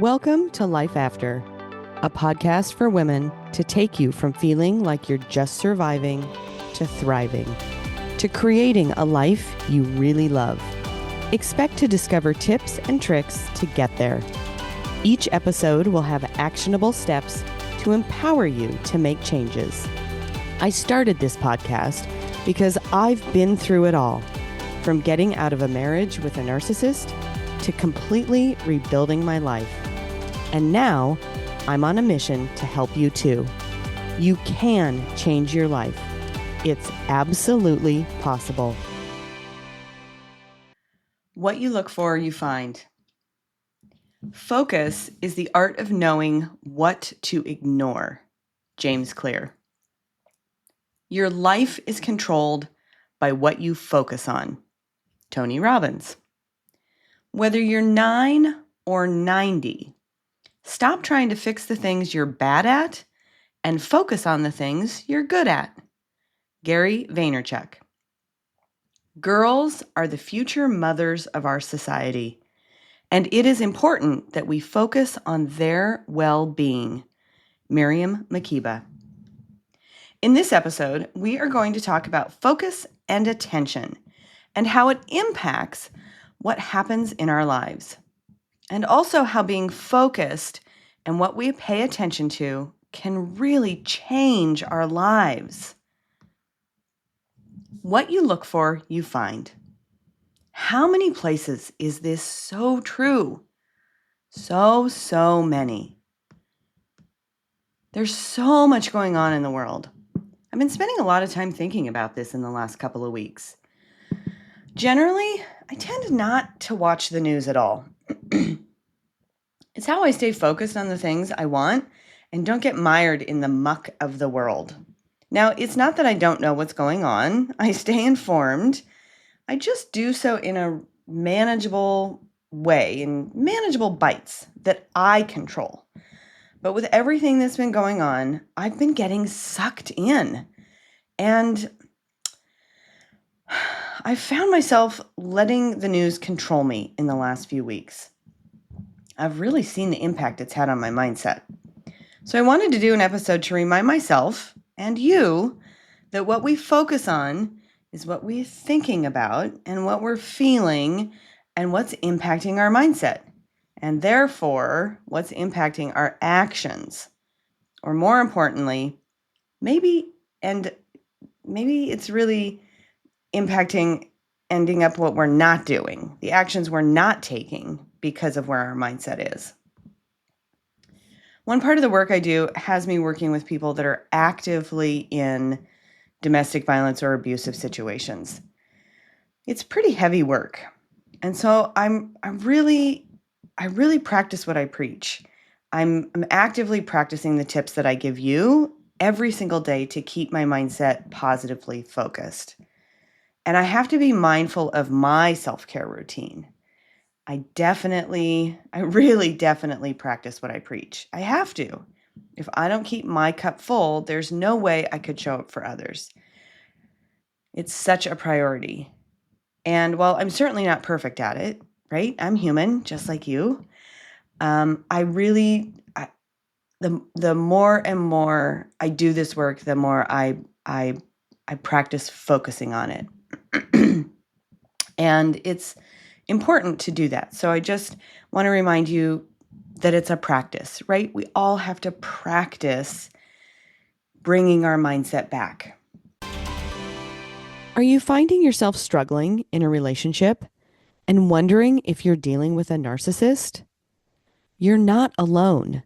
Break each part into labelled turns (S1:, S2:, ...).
S1: Welcome to Life After, a podcast for women to take you from feeling like you're just surviving to thriving, to creating a life you really love. Expect to discover tips and tricks to get there. Each episode will have actionable steps to empower you to make changes. I started this podcast because I've been through it all, from getting out of a marriage with a narcissist to completely rebuilding my life. And now I'm on a mission to help you too. You can change your life. It's absolutely possible. What you look for, you find. Focus is the art of knowing what to ignore. James Clear. Your life is controlled by what you focus on. Tony Robbins. Whether you're 9 or 90, stop trying to fix the things you're bad at and focus on the things you're good at. Gary Vaynerchuk. Girls are the future mothers of our society, and it is important that we focus on their well-being. Miriam Makeba. In this episode, we are going to talk about focus and attention and how it impacts what happens in our lives, and also how being focused and what we pay attention to can really change our lives. What you look for, you find. How many places is this so true? So many. There's so much going on in the world. I've been spending a lot of time thinking about this in the last couple of weeks. Generally, I tend not to watch the news at all. It's how I stay focused on the things I want and don't get mired in the muck of the world. Now, it's not that I don't know what's going on. I stay informed. I just do so in a manageable way, in manageable bites that I control. But with everything that's been going on, I've been getting sucked in. And I found myself letting the news control me in the last few weeks. I've really seen the impact it's had on my mindset. So I wanted to do an episode to remind myself and you that what we focus on is what we're thinking about and what we're feeling and what's impacting our mindset, and therefore what's impacting our actions. Or more importantly, maybe it's really impacting ending up what we're not doing, the actions we're not taking because of where our mindset is. One part of the work I do has me working with people that are actively in domestic violence or abusive situations. It's pretty heavy work. And so I really practice what I preach. I'm actively practicing the tips that I give you every single day to keep my mindset positively focused. And I have to be mindful of my self-care routine. I really definitely practice what I preach. I have to. If I don't keep my cup full, there's no way I could show up for others. It's such a priority. And while I'm certainly not perfect at it, right? I'm human, just like you. The more and more I do this work, the more I practice focusing on it. And it's important to do that. So I just want to remind you that it's a practice, right? We all have to practice bringing our mindset back. Are you finding yourself struggling in a relationship and wondering if you're dealing with a narcissist? You're not alone,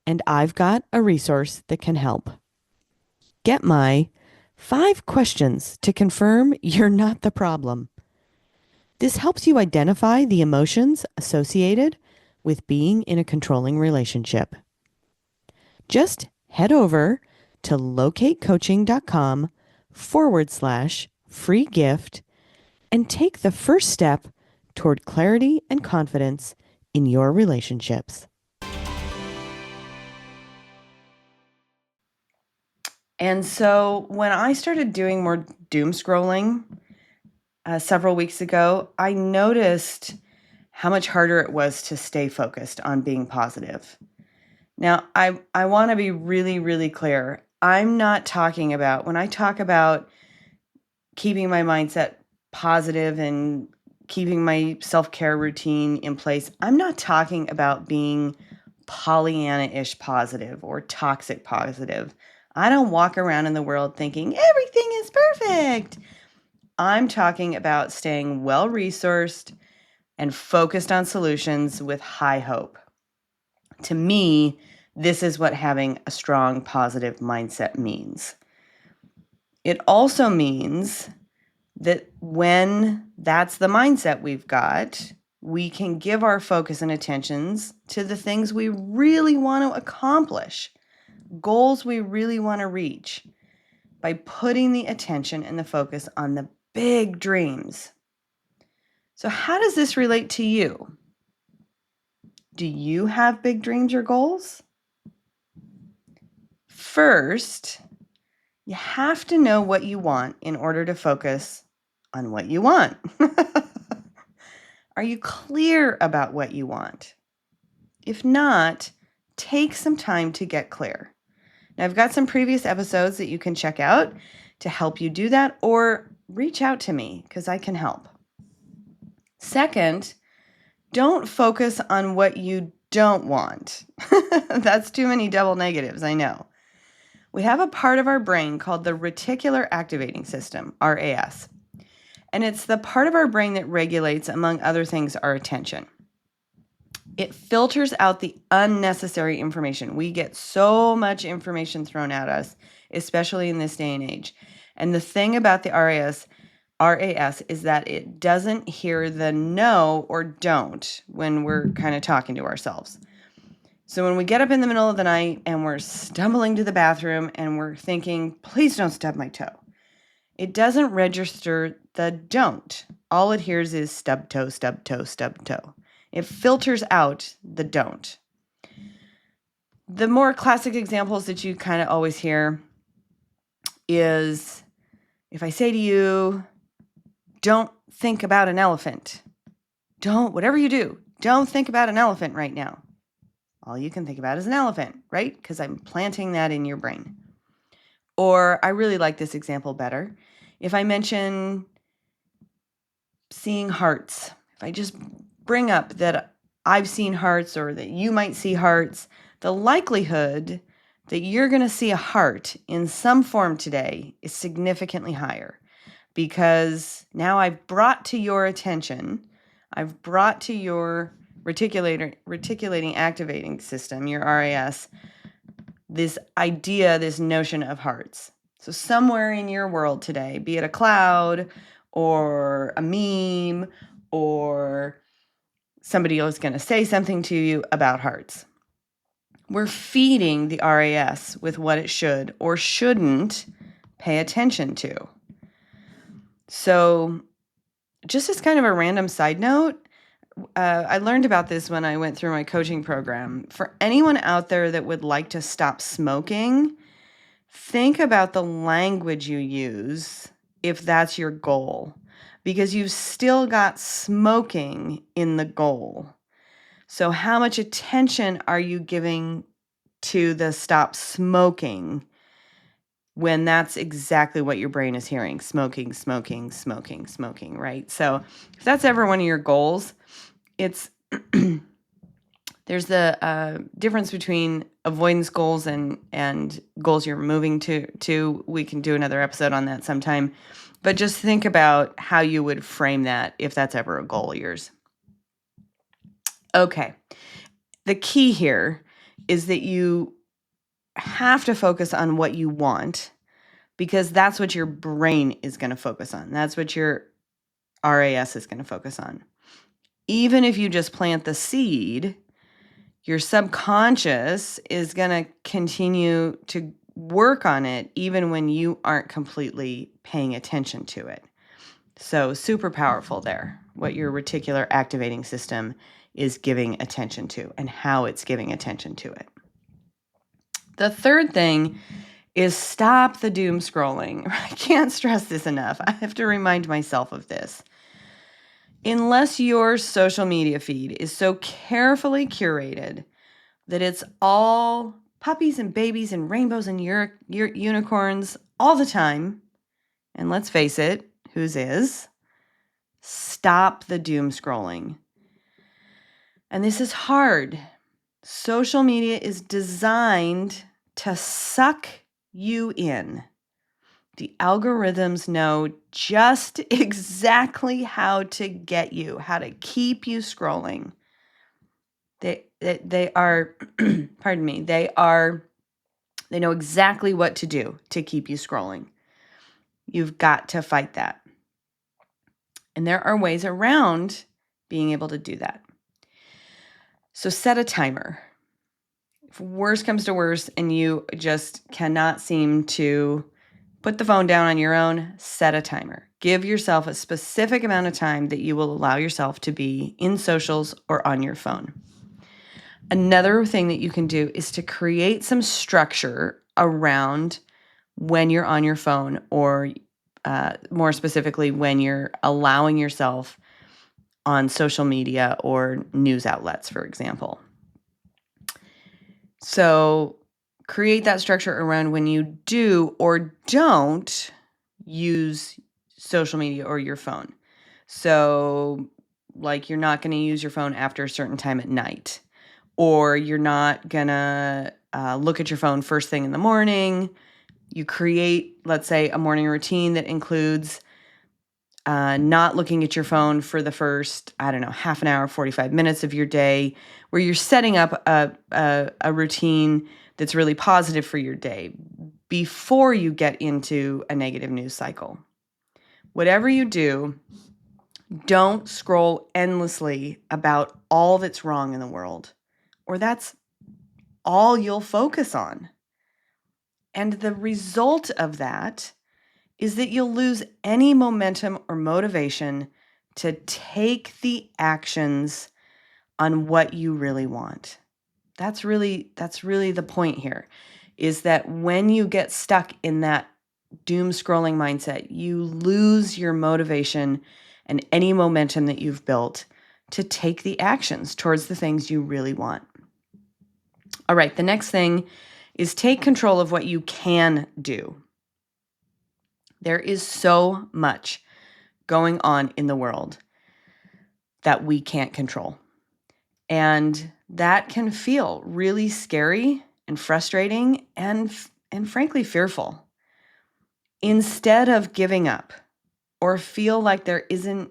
S1: and I've got a resource that can help. Get my 5 questions to confirm you're not the problem. This helps you identify the emotions associated with being in a controlling relationship. Just head over to locatecoaching.com/free gift and take the first step toward clarity and confidence in your relationships. And so when I started doing more doom scrolling several weeks ago, I noticed how much harder it was to stay focused on being positive. Now, I want to be really, really clear. I'm not talking about, when I talk about keeping my mindset positive and keeping my self-care routine in place, I'm not talking about being Pollyanna-ish positive or toxic positive. I don't walk around in the world thinking everything is perfect. I'm talking about staying well-resourced and focused on solutions with high hope. To me, this is what having a strong positive mindset means. It also means that when that's the mindset we've got, we can give our focus and attentions to the things we really want to accomplish, goals we really want to reach, by putting the attention and the focus on the big dreams. So how does this relate to you? Do you have big dreams or goals? First, you have to know what you want in order to focus on what you want. Are you clear about what you want? If not, take some time to get clear. Now, I've got some previous episodes that you can check out to help you do that, or reach out to me because I can help. Second, don't focus on what you don't want. That's too many double negatives, I know. We have a part of our brain called the reticular activating system, RAS. And it's the part of our brain that regulates, among other things, our attention. It filters out the unnecessary information. We get so much information thrown at us, especially in this day and age. And the thing about the RAS is that it doesn't hear the no or don't when we're kind of talking to ourselves. So when we get up in the middle of the night and we're stumbling to the bathroom and we're thinking, please don't stub my toe, it doesn't register the don't. All it hears is stub toe, stub toe, stub toe. It filters out the don't. The more classic examples that you kind of always hear is if I say to you, don't think about an elephant. Whatever you do, don't think about an elephant right now. All you can think about is an elephant, right? Because I'm planting that in your brain. Or I really like this example better. If I mention seeing hearts, if I just bring up that I've seen hearts or that you might see hearts, the likelihood that you're going to see a heart in some form today is significantly higher, because now I've brought to your attention, I've brought to your reticulating activating system, your RAS, this idea, this notion of hearts. So somewhere in your world today, be it a cloud or a meme or somebody else going to say something to you about hearts, we're feeding the RAS with what it should or shouldn't pay attention to. So just as kind of a random side note, I learned about this when I went through my coaching program. For anyone out there that would like to stop smoking, think about the language you use if that's your goal, because you've still got smoking in the goal. So how much attention are you giving to the stop smoking when that's exactly what your brain is hearing? Smoking, smoking, smoking, smoking, right? So if that's ever one of your goals, it's there's the difference between avoidance goals and goals you're moving to. We can do another episode on that sometime. But just think about how you would frame that if that's ever a goal of yours. Okay. The key here is that you have to focus on what you want, because that's what your brain is going to focus on. That's what your RAS is going to focus on. Even if you just plant the seed, your subconscious is going to continue to work on it even when you aren't completely paying attention to it. So super powerful there, what your reticular activating system is giving attention to and how it's giving attention to it. The third thing is stop the doom scrolling. I can't stress this enough. I have to remind myself of this. Unless your social media feed is so carefully curated that it's all puppies and babies and rainbows and unicorns all the time, and let's face it, whose is? Stop the doom scrolling. And this is hard. Social media is designed to suck you in. The algorithms know just exactly how to get you, how to keep you scrolling. They are, pardon me, they know exactly what to do to keep you scrolling. You've got to fight that. And there are ways around being able to do that. So set a timer. If worse comes to worse and you just cannot seem to put the phone down on your own, set a timer. Give yourself a specific amount of time that you will allow yourself to be in socials or on your phone. Another thing that you can do is to create some structure around when you're on your phone, or more specifically, when you're allowing yourself on social media or news outlets, for example. So create that structure around when you do or don't use social media or your phone. So, like, you're not going to use your phone after a certain time at night, or you're not going to look at your phone first thing in the morning. You create, let's say, a morning routine that includes not looking at your phone for the first, half an hour, 45 minutes of your day, where you're setting up a routine that's really positive for your day before you get into a negative news cycle. Whatever you do, don't scroll endlessly about all that's wrong in the world, or that's all you'll focus on. And the result of that is that you'll lose any momentum or motivation to take the actions on what you really want. That's really the point here, is that when you get stuck in that doom scrolling mindset, you lose your motivation and any momentum that you've built to take the actions towards the things you really want. All right, the next thing is take control of what you can do. There is so much going on in the world that we can't control. And that can feel really scary and frustrating and frankly fearful. Instead of giving up or feel like there isn't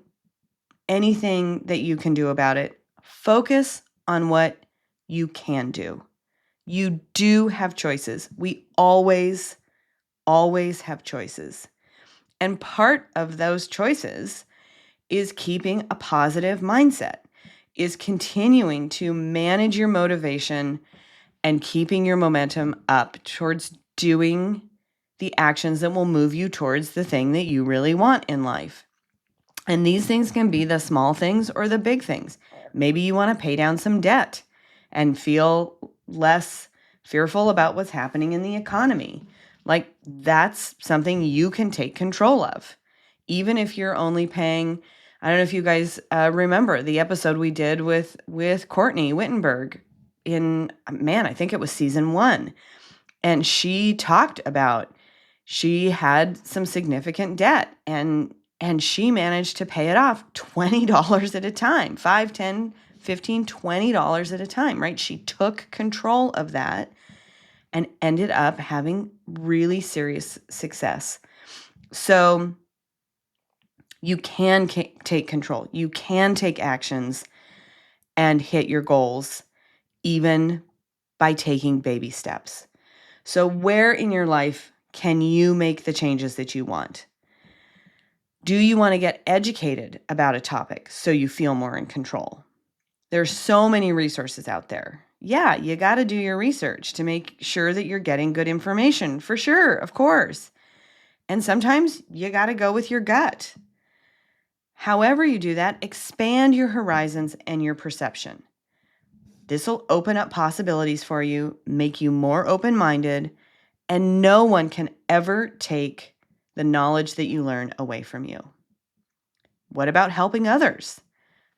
S1: anything that you can do about it, focus on what you can do. You do have choices. We always have choices. And part of those choices is keeping a positive mindset, is continuing to manage your motivation and keeping your momentum up towards doing the actions that will move you towards the thing that you really want in life. And these things can be the small things or the big things. Maybe you want to pay down some debt and feel less fearful about what's happening in the economy. Like, that's something you can take control of. Even if you're only paying, I don't know if you guys remember the episode we did with Courtney Wittenberg I think it was season 1. And she talked about, she had some significant debt and she managed to pay it off $20 at a time, $5, $10, $15, $20 at a time, right? She took control of that and ended up having really serious success. So you can take control. You can take actions and hit your goals, even by taking baby steps. So where in your life can you make the changes that you want? Do you want to get educated about a topic so you feel more in control? There's so many resources out there. Yeah, you got to do your research to make sure that you're getting good information, for sure, of course. And sometimes you got to go with your gut. However you do that, expand your horizons and your perception. This will open up possibilities for you, make you more open-minded, and no one can ever take the knowledge that you learn away from you. What about helping others?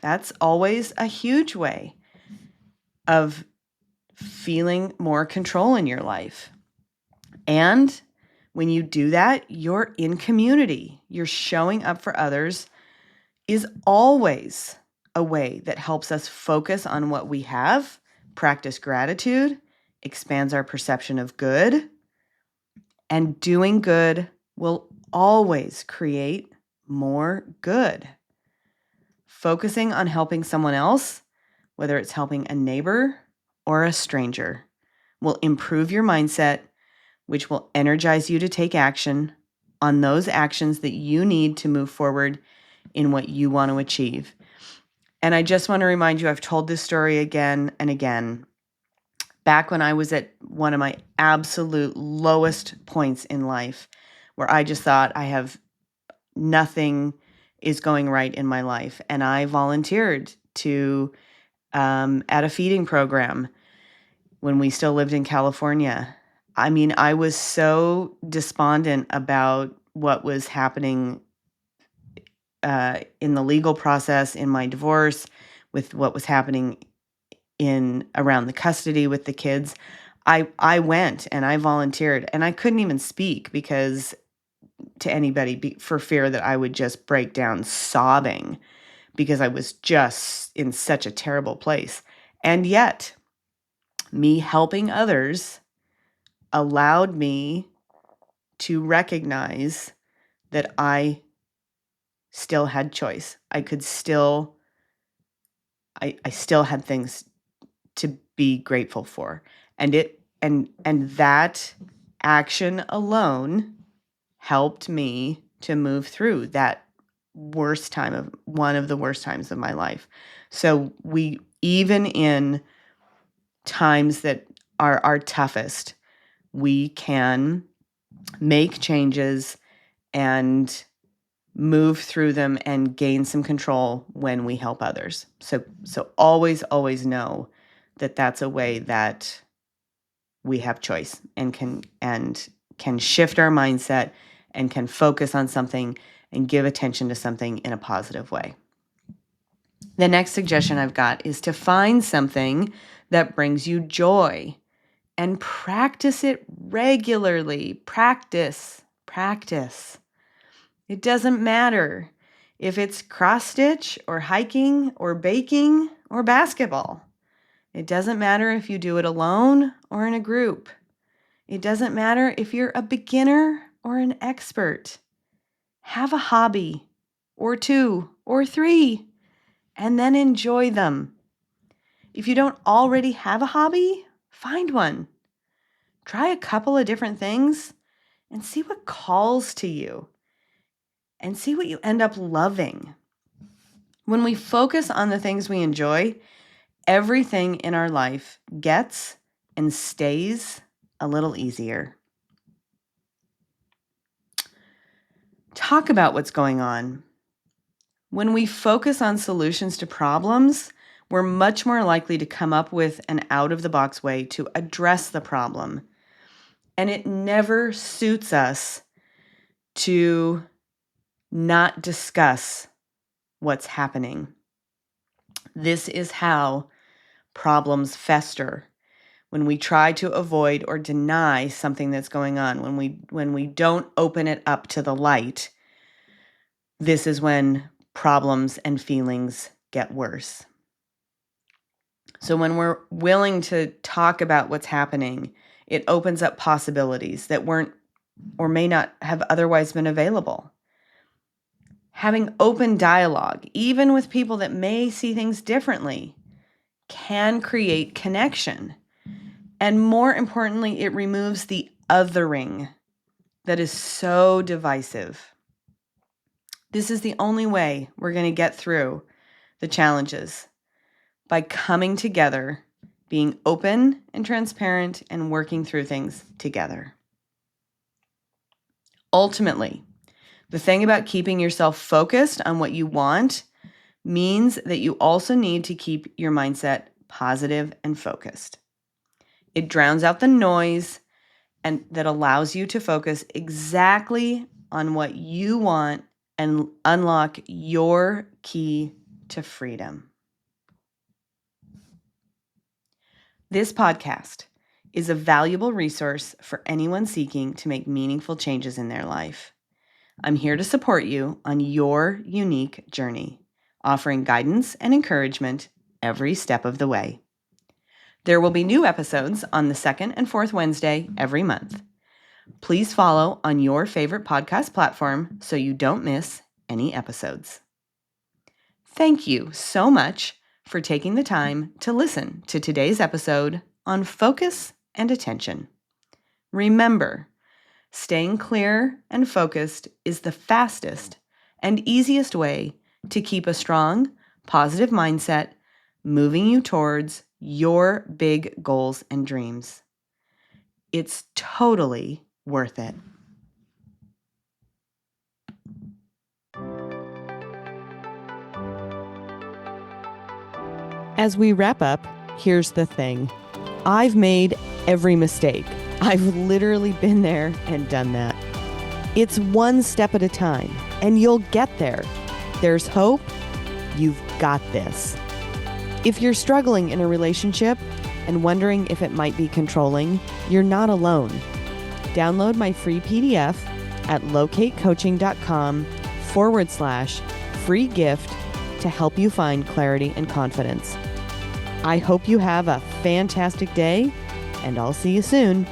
S1: That's always a huge way of feeling more control in your life. And when you do that, you're in community. You're showing up for others is always a way that helps us focus on what we have, practice gratitude, expands our perception of good, and doing good will always create more good. Focusing on helping someone else, whether it's helping a neighbor or a stranger, will improve your mindset, which will energize you to take action on those actions that you need to move forward in what you want to achieve. And I just want to remind you, I've told this story again and again. Back when I was at one of my absolute lowest points in life, where I just thought nothing is going right in my life. And I volunteered to at a feeding program when we still lived in California. I mean, I was so despondent about what was happening in the legal process, in my divorce, with what was happening in around the custody with the kids. I went and I volunteered, and I couldn't even speak because to anybody for fear that I would just break down sobbing because I was just in such a terrible place. And yet, me helping others allowed me to recognize that I still had choice. I still had things to be grateful for. And that action alone helped me to move through that one of the worst times of my life. So even in times that are our toughest, we can make changes and move through them and gain some control when we help others. So always know that that's a way that we have choice and can shift our mindset and can focus on something and give attention to something in a positive way. The next suggestion I've got is to find something that brings you joy and practice it regularly. Practice. It doesn't matter if it's cross stitch or hiking or baking or basketball. It doesn't matter if you do it alone or in a group. It doesn't matter if you're a beginner or an expert. Have a hobby or 2 or 3 and then enjoy them. If you don't already have a hobby, find one. Try a couple of different things and see what calls to you and see what you end up loving. When we focus on the things we enjoy, everything in our life gets and stays a little easier. Talk about what's going on. When we focus on solutions to problems, we're much more likely to come up with an out-of-the-box way to address the problem. And it never suits us to not discuss what's happening. This is how problems fester. When we try to avoid or deny something that's going on, when we don't open it up to the light, this is when problems and feelings get worse. So when we're willing to talk about what's happening, it opens up possibilities that weren't or may not have otherwise been available. Having open dialogue, even with people that may see things differently, can create connection. And more importantly, it removes the othering that is so divisive. This is the only way we're going to get through the challenges, by coming together, being open and transparent, and working through things together. Ultimately, the thing about keeping yourself focused on what you want means that you also need to keep your mindset positive and focused. It drowns out the noise and that allows you to focus exactly on what you want and unlock your key to freedom. This podcast is a valuable resource for anyone seeking to make meaningful changes in their life. I'm here to support you on your unique journey, offering guidance and encouragement every step of the way. There will be new episodes on the second and fourth Wednesday every month. Please follow on your favorite podcast platform so you don't miss any episodes. Thank you so much for taking the time to listen to today's episode on focus and attention. Remember, staying clear and focused is the fastest and easiest way to keep a strong, positive mindset moving you towards your big goals and dreams. It's totally worth it. As we wrap up, here's the thing. I've made every mistake. I've literally been there and done that. It's one step at a time, and you'll get there. There's hope. You've got this. If you're struggling in a relationship and wondering if it might be controlling, you're not alone. Download my free PDF at locatecoaching.com/free gift to help you find clarity and confidence. I hope you have a fantastic day, and I'll see you soon.